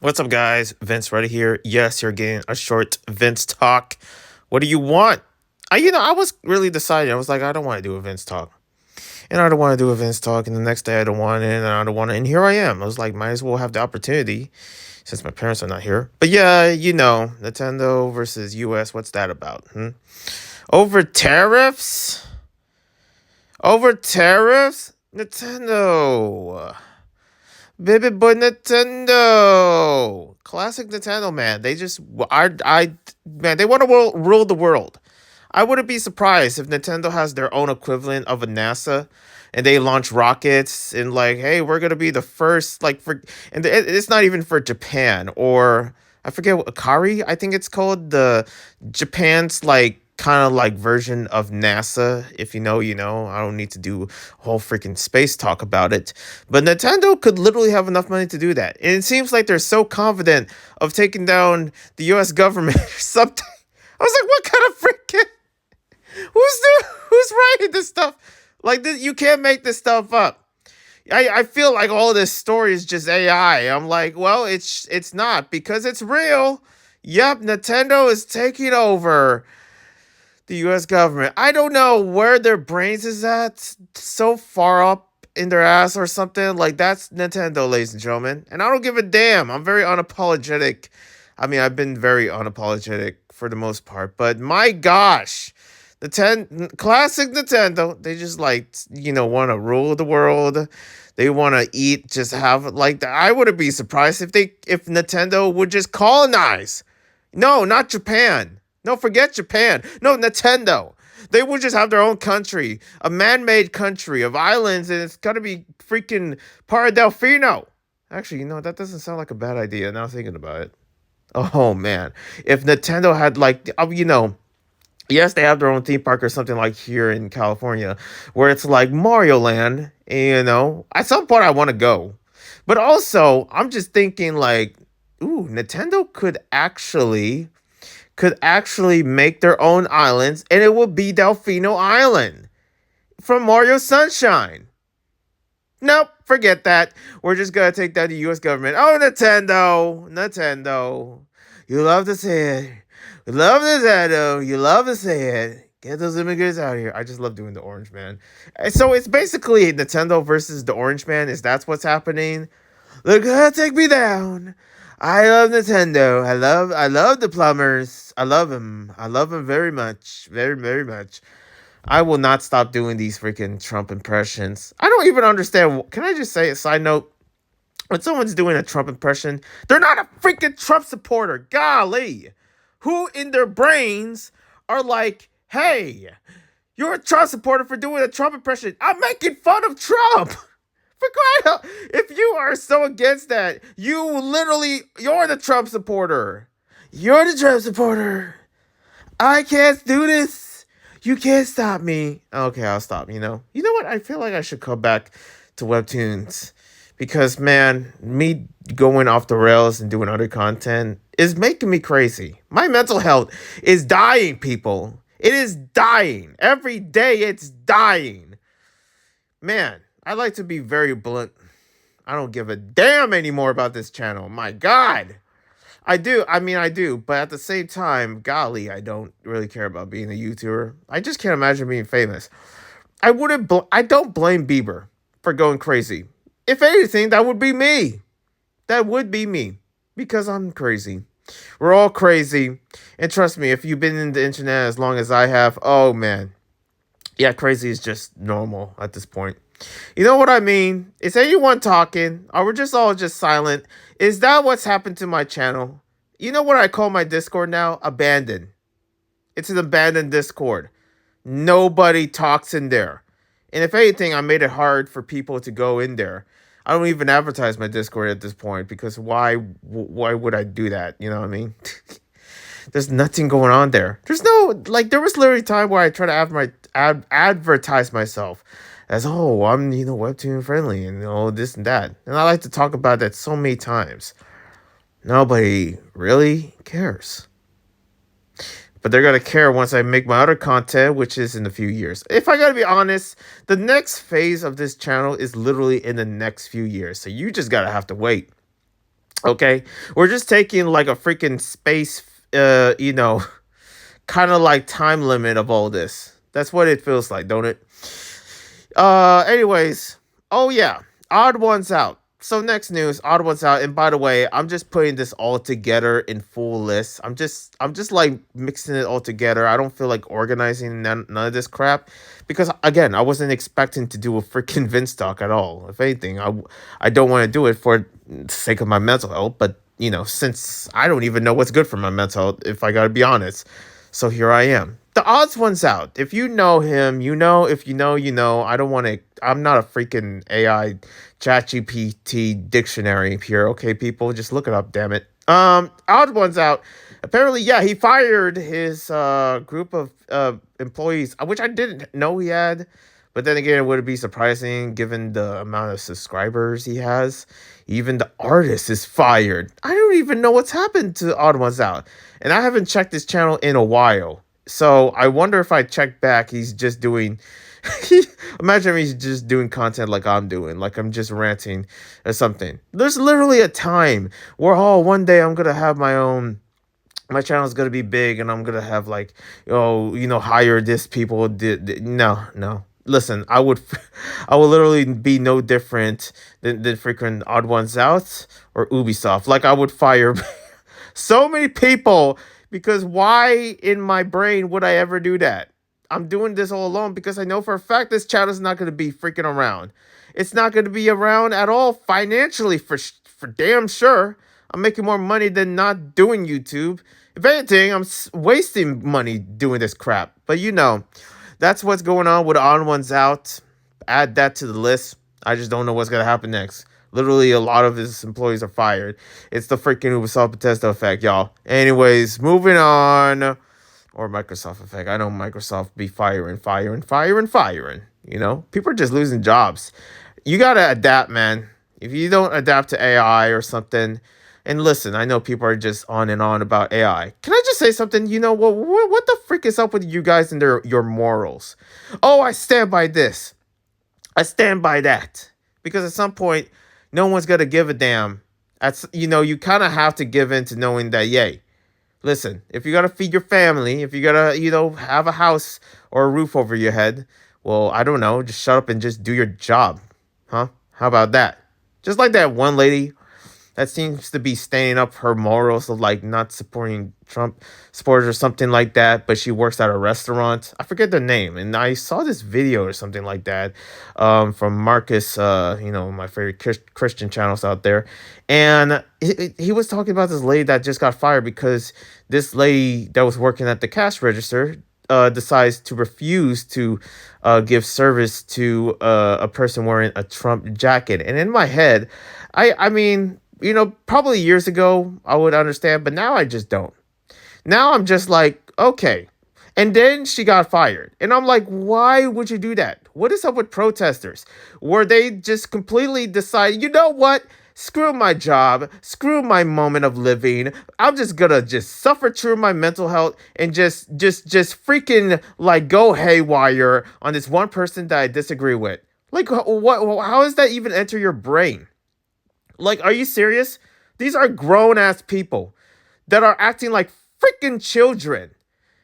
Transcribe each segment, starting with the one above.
What's up, guys? Vince Ready here. Yes, you're getting a short Vince talk. What do you want? I was really deciding. I was like, I don't want to do a Vince talk, and I don't want to do a Vince talk. And the next day, I don't want it, and I don't want it. And here I am. I was like, might as well have the opportunity since my parents are not here. But yeah, Nintendo versus U.S. What's that about? Over tariffs? Over tariffs? Nintendo. Baby boy Nintendo. Classic Nintendo, man. Man, they want to rule the world. I wouldn't be surprised if Nintendo has their own equivalent of a NASA and they launch rockets and like, hey, we're going to be the first, and it's not even for Japan or I forget what, Akari, I think it's called the Japan's kind of like version of NASA. If you know, you know. I don't need to do a whole freaking space talk about it. But Nintendo could literally have enough money to do that. And it seems like they're so confident of taking down the US government or something. I was like, what kind of freaking who's writing this stuff? Like this, you can't make this stuff up. I feel like all this story is just AI. I'm like, well, it's not because it's real. Yep, Nintendo is taking over the US government. I don't know where their brains is at, so far up in their ass or something. Like that's Nintendo, ladies and gentlemen. And I don't give a damn. I'm very unapologetic. I mean, I've been very unapologetic for the most part, but my gosh, classic Nintendo, they just want to rule the world. They want to eat, just have I wouldn't be surprised if Nintendo would just colonize. No, not Japan. No, forget Japan. No, Nintendo. They would just have their own country, a man-made country of islands, and it's gonna be freaking part of Delfino. Actually, that doesn't sound like a bad idea. Now thinking about it. Oh man, if Nintendo had yes, they have their own theme park or something like here in California, where it's like Mario Land. And, at some point I want to go, but also I'm just thinking ooh, Nintendo could actually make their own islands, and it would be Delfino Island from Mario Sunshine. Nope, forget that. We're just gonna take down the U.S. government. Oh, Nintendo, you love to say it. You love Nintendo. You love to say it. Get those immigrants out of here. I just love doing the Orange Man. And so it's basically Nintendo versus the Orange Man. Is that's what's happening? They're gonna take me down. I love Nintendo. I love the plumbers. I love them. I love them very much. Very, very much. I will not stop doing these freaking Trump impressions. I don't even understand. Can I just say a side note? When someone's doing a Trump impression, they're not a freaking Trump supporter. Golly. Who in their brains are like, hey, you're a Trump supporter for doing a Trump impression. I'm making fun of Trump. For crying out, if you are so against that, you're the Trump supporter. You're the Trump supporter. I can't do this. You can't stop me. Okay, I'll stop, You know what? I feel like I should come back to Webtoons. Because, man, me going off the rails and doing other content is making me crazy. My mental health is dying, people. It is dying. Every day it's dying. Man, I like to be very blunt. I don't give a damn anymore about this channel. My God. I do. I mean, I do. But at the same time, golly, I don't really care about being a YouTuber. I just can't imagine being famous. I don't blame Bieber for going crazy. If anything, that would be me. That would be me. Because I'm crazy. We're all crazy. And trust me, if you've been in the internet as long as I have, oh man. Yeah, crazy is just normal at this point. You know what I mean? Is anyone talking? Are we just all just silent? Is that what's happened to my channel? You know what I call my Discord now? Abandoned. It's an abandoned Discord. Nobody talks in there. And if anything, I made it hard for people to go in there. I don't even advertise my Discord at this point because why would I do that? You know what I mean? There's nothing going on there. There's no, there was literally a time where I try to advertise myself as, oh, I'm, Webtoon friendly and this and that. And I like to talk about that so many times. Nobody really cares. But they're going to care once I make my other content, which is in a few years. If I got to be honest, the next phase of this channel is literally in the next few years. So you just got to have to wait. Okay, we're just taking like a freaking space, you know, kind of like time limit of all this. That's what it feels like, don't it? Anyways, oh yeah, odd ones out. So next news, odd ones out. And by the way, I'm just putting this all together in full list. I'm just like mixing it all together. I don't feel like organizing none of this crap because again, I wasn't expecting to do a freaking VinzTalk at all. If anything, I don't want to do it for the sake of my mental health. But you know, since I don't even know what's good for my mental health, if I gotta be honest, so here I am. The odds one's out. If you know him, you know. If you know, you know. I don't want to. I'm not a freaking AI ChatGPT dictionary here. Okay, people, just look it up. Damn it. Odd one's out. Apparently, yeah, he fired his group of employees, which I didn't know he had. But then again, would it be surprising given the amount of subscribers he has? Even the artist is fired. I don't even know what's happened to Odd Ones Out. And I haven't checked this channel in a while. So I wonder if I check back, he's just doing. Imagine he's just doing content like I'm doing, like I'm just ranting or something. There's literally a time where, oh, one day I'm going to have my own. My channel's gonna be big, and I'm gonna have like, oh, you know, hire this people. No, no. Listen, I would literally be no different than freaking Odd Ones Out or Ubisoft. Like I would fire so many people because why in my brain would I ever do that? I'm doing this all alone because I know for a fact this channel is not going to be freaking around. It's not going to be around at all financially for damn sure. I'm making more money than not doing YouTube. If anything, I'm wasting money doing this crap. But you know, that's what's going on with On One's Out. Add that to the list. I just don't know what's going to happen next. Literally, a lot of his employees are fired. It's the freaking Ubisoft Bethesda effect, y'all. Anyways, moving on. Or Microsoft effect. I know Microsoft be firing. You know, people are just losing jobs. You got to adapt, man. If you don't adapt to AI or something, and listen, I know people are just on and on about AI. Can I just say something? You know, what the freak is up with you guys and your morals? Oh, I stand by this. I stand by that. Because at some point, no one's going to give a damn. You know, you kind of have to give in to knowing that, yay. Listen, if you got to feed your family, if you got to, you know, have a house or a roof over your head, well, I don't know, just shut up and just do your job. Huh? How about that? Just like that one lady that seems to be standing up her morals of like not supporting Trump supporters or something like that, but she works at a restaurant. I forget the name, and I saw this video or something like that from Marcus, you know, my favorite Christian channels out there, and he was talking about this lady that just got fired because this lady that was working at the cash register decides to refuse to give service to a person wearing a Trump jacket. And in my head, I mean, you know, probably years ago I would understand, but now I just don't. Now I'm just like, okay. And then she got fired. And I'm like, why would you do that? What is up with protesters? Where they just completely decide, you know what? Screw my job. Screw my moment of living. I'm just gonna just suffer through my mental health and just freaking like go haywire on this one person that I disagree with. Like, what? How does that even enter your brain? Like, are you serious? These are grown ass people that are acting like freaking children.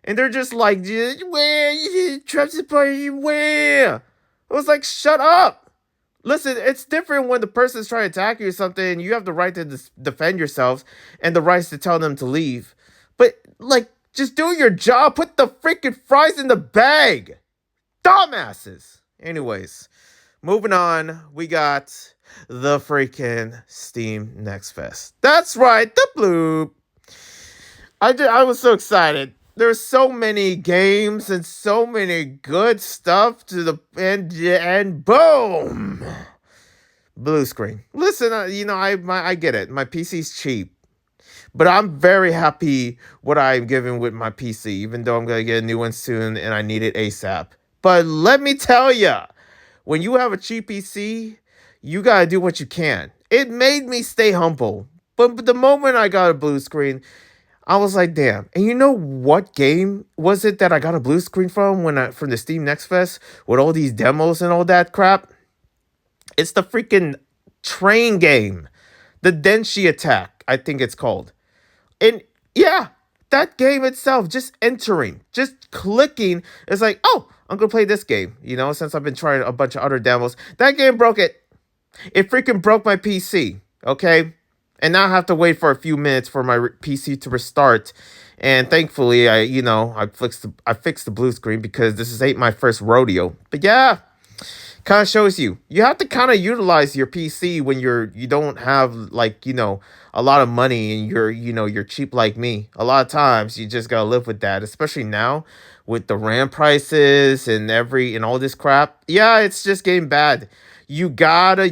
And they're just like, where? Trump supporter, where? I was like, shut up. Listen, it's different when the person's trying to attack you or something. You have the right to defend yourselves and the rights to tell them to leave. But, like, just do your job. Put the freaking fries in the bag. Dumbasses. Anyways, moving on. We got the freaking Steam Nextfest. That's right, the bloop. I was so excited. There's so many games and so many good stuff to the and boom, blue screen. Listen, you know, I get it. My PC's cheap, but I'm very happy what I'm giving with my PC. Even though I'm gonna get a new one soon and I need it ASAP. But let me tell ya, when you have a cheap PC, you gotta do what you can. It made me stay humble, but the moment I got a blue screen, I was like, damn. And you know what game was it that I got a blue screen from from the Steam Next Fest with all these demos and all that crap? It's the freaking train game. The Denshi Attack, I think it's called. And yeah, that game itself, just entering, just clicking, it's like, oh, I'm gonna play this game. Since I've been trying a bunch of other demos, that game broke it. It freaking broke my PC. Okay, and now I have to wait for a few minutes for my PC to restart. And thankfully, I fixed the blue screen because this ain't my first rodeo. But yeah, kind of shows you have to kind of utilize your PC when you don't have like a lot of money and you're cheap like me. A lot of times you just gotta live with that, especially now with the RAM prices and all this crap. Yeah, it's just getting bad. You gotta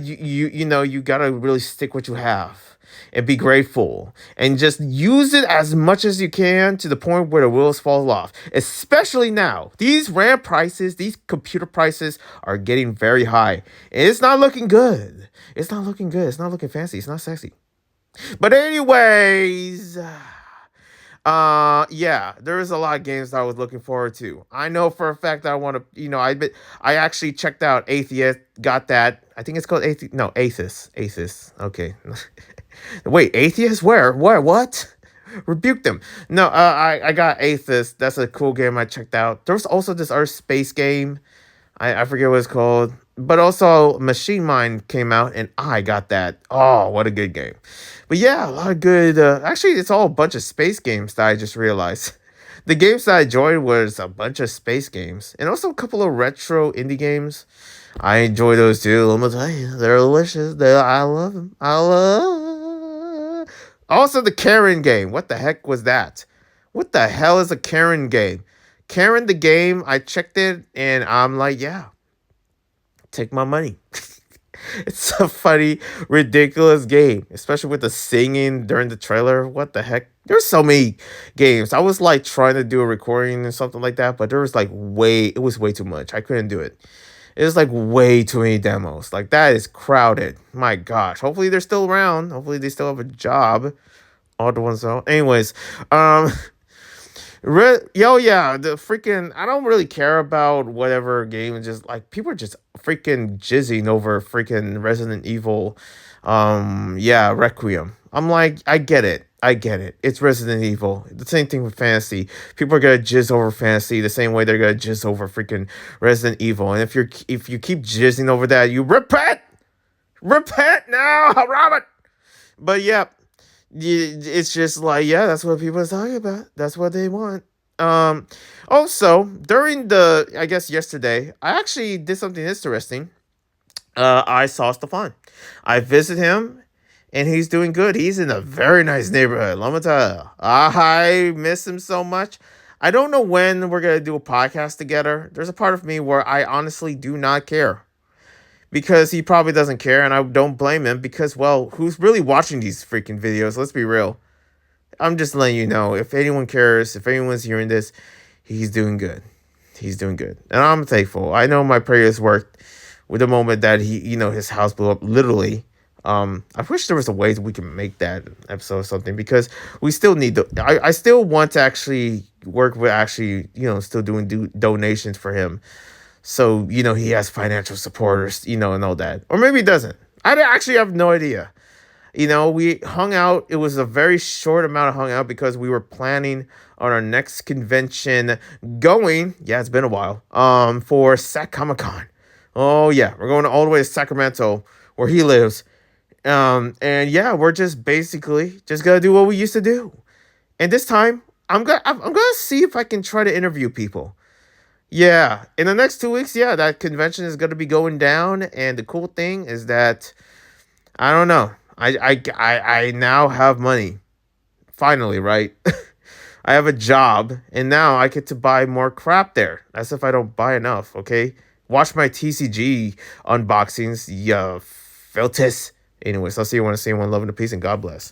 really stick what you have and be grateful and just use it as much as you can to the point where the wheels fall off. Especially now, these RAM prices, these computer prices are getting very high. And it's not looking good. It's not looking good. It's not looking fancy. It's not sexy. But anyways, yeah, there is a lot of games that I was looking forward to. I know for a fact that I want to, I actually checked out Atheist, got that. I think it's called Atheist. No, Atheist. Atheist. Okay. Wait, Atheist? Where? What? Rebuke them. No, I got Atheist. That's a cool game I checked out. There was also this Earth space game. I forget what it's called. But also Machine Mind came out and I got that. Oh, what a good game. But yeah, a lot of good actually it's all a bunch of space games that I just realized. The games that I enjoyed was a bunch of space games and also a couple of retro indie games. I enjoy those too. Let me tell you, they're delicious. I love them. I love. Also, the Karen game. What the heck was that? What the hell is a Karen game? Karen the game. I checked it and I'm like, yeah, take my money. It's a funny, ridiculous game, especially with the singing during the trailer. What the heck? There's so many games. I was like trying to do a recording or something like that, but there was it was way too much. I couldn't do it. It was like way too many demos. Like that is crowded. My gosh. Hopefully they're still around. Hopefully they still have a job. Odd1sout. Anyways, yeah, the freaking I don't really care about whatever game. Just like people are just freaking jizzing over freaking Resident Evil, yeah, Requiem. I'm like, I get it. It's Resident Evil. The same thing with fantasy. People are gonna jizz over fantasy the same way they're gonna jizz over freaking Resident Evil. And if you keep jizzing over that, you repent now, Robert. But yeah, it's just like, yeah, that's what people are talking about. That's what they want. Also, during I guess yesterday, I actually did something interesting. I saw Stefan. I visited him, and he's doing good. He's in a very nice neighborhood. Let me tell you, I miss him so much. I don't know when we're gonna do a podcast together. There's a part of me where I honestly do not care. Because he probably doesn't care, and I don't blame him because, well, who's really watching these freaking videos? Let's be real. I'm just letting you know, if anyone cares, if anyone's hearing this, he's doing good. He's doing good. And I'm thankful. I know my prayers worked with the moment that his house blew up, literally. I wish there was a way that we can make that episode or something because we still need I still want to actually work with still doing donations for him. So, he has financial supporters, and all that. Or maybe he doesn't. I actually have no idea. We hung out. It was a very short amount of hung out because we were planning on our next convention going. Yeah, it's been a while. For Sac Comic Con. Oh, yeah. We're going all the way to Sacramento where he lives. And yeah, we're just basically just going to do what we used to do. And this time, I'm gonna see if I can try to interview people. Yeah, in the next 2 weeks, yeah, that convention is going to be going down, and the cool thing is that I don't know. I now have money. Finally, right? I have a job, and now I get to buy more crap there. As if I don't buy enough, okay? Watch my TCG unboxings, ya filtis. Anyways, I'll see you when I see you. One love and peace, and God bless.